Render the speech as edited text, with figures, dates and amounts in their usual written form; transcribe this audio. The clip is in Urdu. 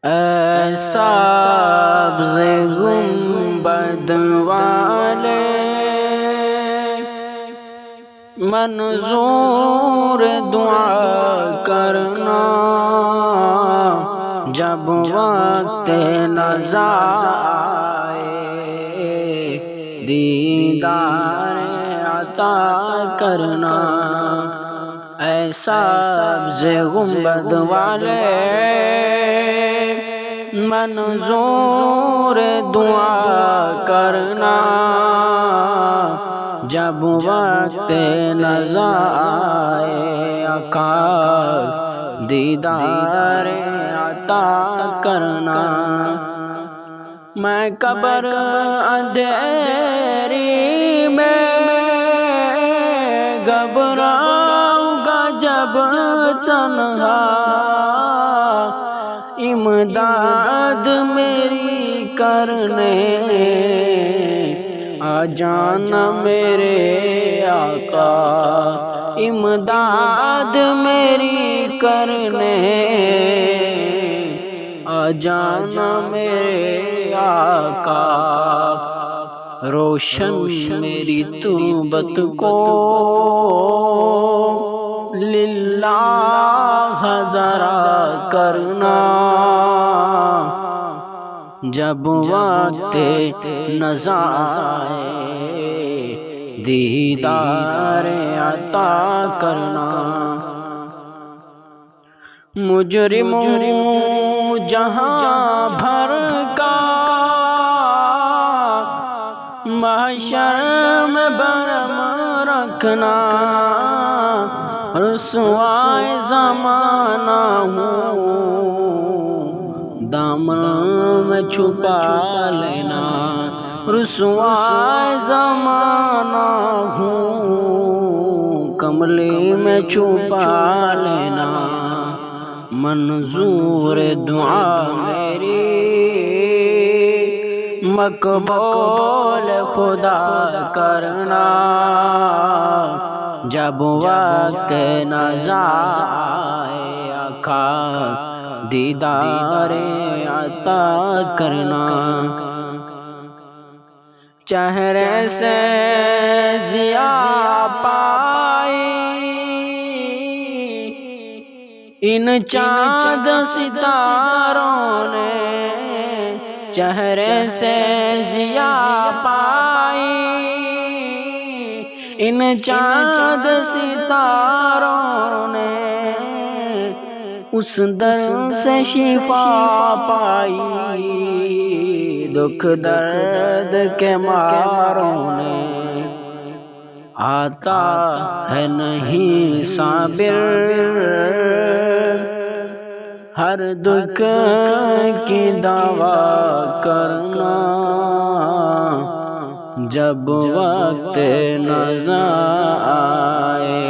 اے سبز گنبد والے منظور دعا کرنا، جب وقت نزا آئے دیدار عطا کرنا۔ اے سبز گنبد والے منظور دعا کرنا، جب وقت نزا آئے آقا دیدار عطا کرنا۔ میں قبر اندھیری میں گھبراؤں گا جب تنہا، امداد میری کرنے آ جانا میرے آقا، امداد میری کرنے آ جانا میرے آقا۔ روشن میری تربت کو للہ ذرا کرنا، جب وقت نزا آئے دیدار عطا کرنا۔ مجرموں جہاں بھر کا محشر میں برم رکھنا، رسوائے زمانہ ہوں دامن میں چھپا لینا، رسوائے زمانہ ہوں کملی میں چھپا لینا۔ منظور دعا میری مقبول خدا کرنا، جب وقت نزا آئے آقا دیدار عطا کرنا۔ چہرے سے ضیا پائی ان چاند ستاروں نے، چہرے سے ضیا پائی ان چاند ستاروں نے، اس درد سے شفا پائی دکھ درد کے ماروں نے۔ آتا ہے نہیں صابر ہر دکھ کی دوا کرنا، جب وقت نزا آئے